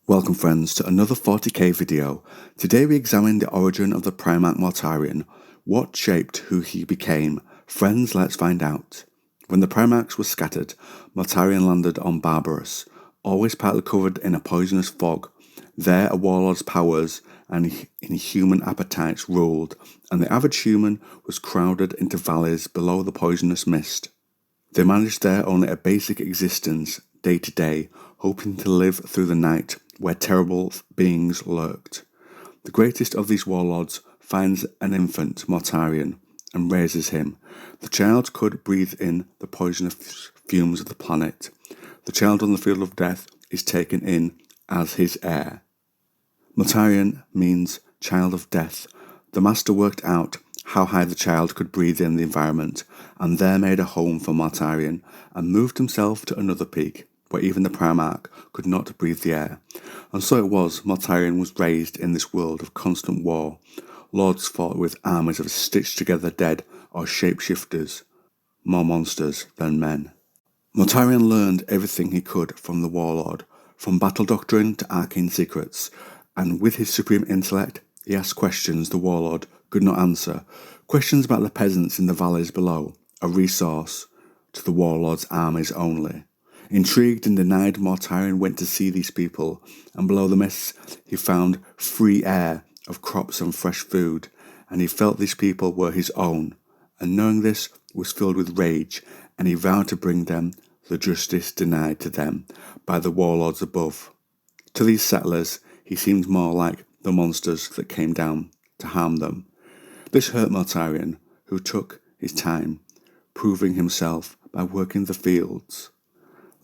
Welcome friends to another 40k video. Today we examine the origin of the Primarch Mortarion, what shaped who he became. Friends, let's find out. When the Primarchs were scattered, Mortarion landed on Barbaros, always partly covered in a poisonous fog. There a warlord's powers and inhuman appetites ruled, and the average human was crowded into valleys below the poisonous mist. They managed there only a basic existence, day to day, hoping to live through the night where terrible beings lurked. The greatest of these warlords finds an infant, Mortarion, and raises him. The child could breathe in the poisonous fumes of the planet. The child on the field of death is taken in as his heir. Mortarion means child of death. The master worked out how high the child could breathe in the environment, and there made a home for Mortarion, and moved himself to another peak, where even the Primarch could not breathe the air. And so it was, Mortarion was raised in this world of constant war. Lords fought with armies of stitched-together dead or shapeshifters, more monsters than men. Mortarion learned everything he could from the warlord, from battle doctrine to arcane secrets, and with his supreme intellect, he asked questions the warlord could not answer, questions about the peasants in the valleys below, a resource to the warlord's armies only. Intrigued and denied, Mortarion went to see these people, and below the mists he found free air of crops and fresh food, and he felt these people were his own, and knowing this was filled with rage, and he vowed to bring them the justice denied to them by the warlords above. To these settlers he seemed more like the monsters that came down to harm them. This hurt Mortarion, who took his time, proving himself by working the fields.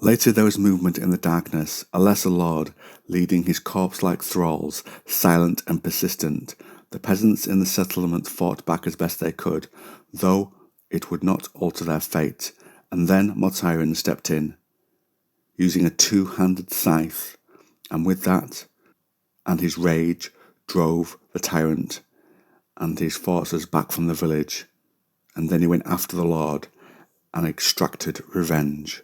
Later there was movement in the darkness, a lesser lord leading his corpse-like thralls, silent and persistent. The peasants in the settlement fought back as best they could, though it would not alter their fate, and then Mortarion stepped in, using a two-handed scythe, and with that, and his rage, drove the tyrant and his forces back from the village, and then he went after the lord and extracted revenge.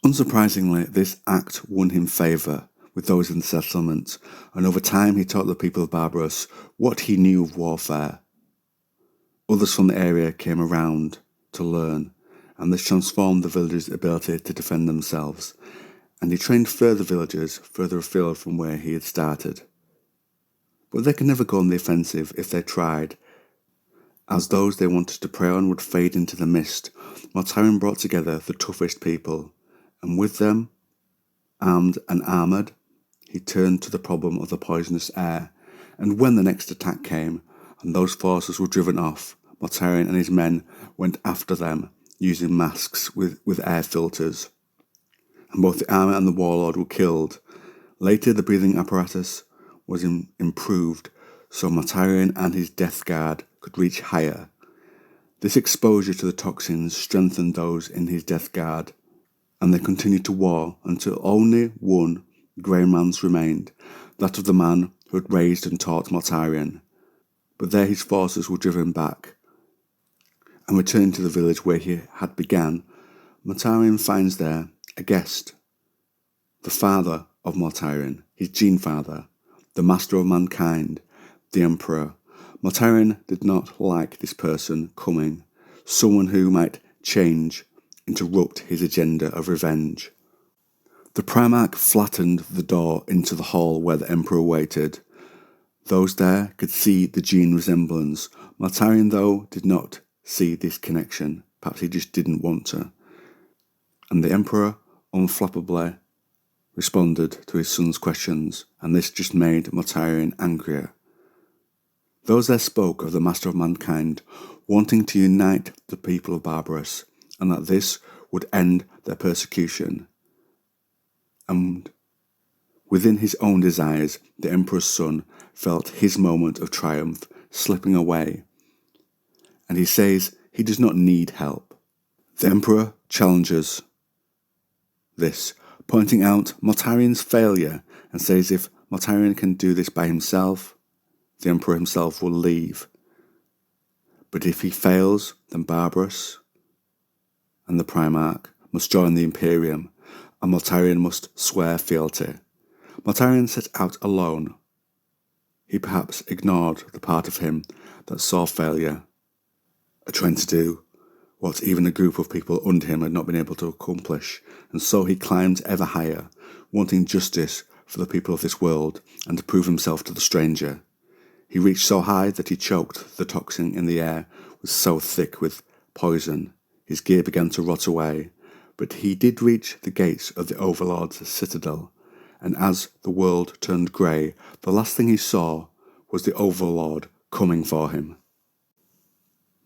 Unsurprisingly, this act won him favour with those in the settlement, and over time he taught the people of Barbaros what he knew of warfare. Others from the area came around to learn, and this transformed the villagers' ability to defend themselves, and he trained further villagers further afield from where he had started. But they could never go on the offensive if they tried, as those they wanted to prey on would fade into the mist. Mortarion brought together the toughest people, and with them, armed and armoured, he turned to the problem of the poisonous air. And when the next attack came, and those forces were driven off, Mortarion and his men went after them, using masks with air filters. And both the army and the warlord were killed. Later the breathing apparatus was improved, so Mortarion and his death guard could reach higher. This exposure to the toxins strengthened those in his death guard, and they continued to war until only one grey man's remained, that of the man who had raised and taught Mortarion. But there his forces were driven back, and returning to the village where he had begun, Mortarion finds there a guest, the father of Mortarion, his gene father, the master of mankind, the emperor. Mortarion did not like this person coming, someone who might interrupt his agenda of revenge. The Primarch flattened the door into the hall where the Emperor waited. Those there could see the gene resemblance. Mortarion, though, did not see this connection. Perhaps he just didn't want to. And the Emperor unflappably responded to his son's questions, and this just made Mortarion angrier. Those there spoke of the Master of Mankind wanting to unite the people of Barbaros, and that this would end their persecution. And within his own desires, the Emperor's son felt his moment of triumph slipping away, and he says he does not need help. The Emperor challenges this, pointing out Mortarion's failure, and says if Mortarion can do this by himself, the Emperor himself will leave. But if he fails, then Barbaros and the Primarch must join the Imperium, and Mortarion must swear fealty. Mortarion set out alone. He perhaps ignored the part of him that saw failure, trying to do what even a group of people under him had not been able to accomplish, and so he climbed ever higher, wanting justice for the people of this world and to prove himself to the stranger. He reached so high that he choked. The toxin in the air was so thick with poison. His gear began to rot away, but he did reach the gates of the Overlord's citadel, and as the world turned grey, the last thing he saw was the Overlord coming for him.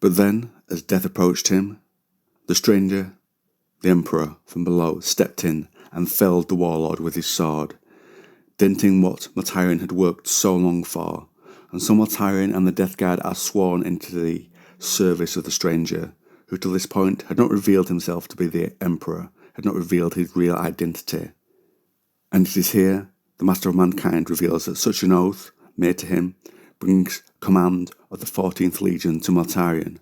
But then, as death approached him, the stranger, the Emperor, from below, stepped in and felled the warlord with his sword, denting what Mortarion had worked so long for. And so Mortarion and the Death Guard are sworn into the service of the stranger, who till this point had not revealed himself to be the Emperor, had not revealed his real identity. And it is here the Master of Mankind reveals that such an oath, made to him, brings command of the 14th Legion to Mortarion,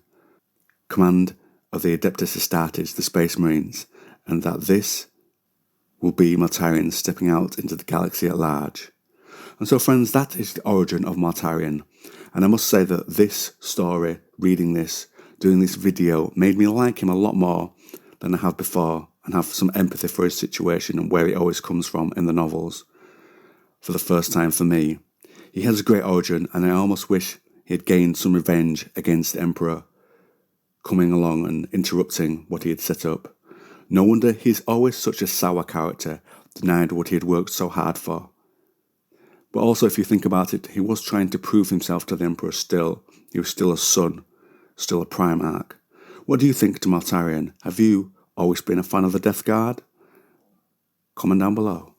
command of the Index Astrates, the Space Marines, and that this will be Mortarion stepping out into the galaxy at large. And so, friends, that is the origin of Mortarion. And I must say that this story, reading this, doing this video, made me like him a lot more than I have before, and have some empathy for his situation and where it always comes from in the novels. For the first time for me, he has a great origin, and I almost wish he had gained some revenge against the Emperor, coming along and interrupting what he had set up. No wonder he's always such a sour character, denied what he had worked so hard for. But also, if you think about it, he was trying to prove himself to the Emperor still. He was still a son, still a Primarch. What do you think to Mortarion? Have you always been a fan of the Death Guard? Comment down below.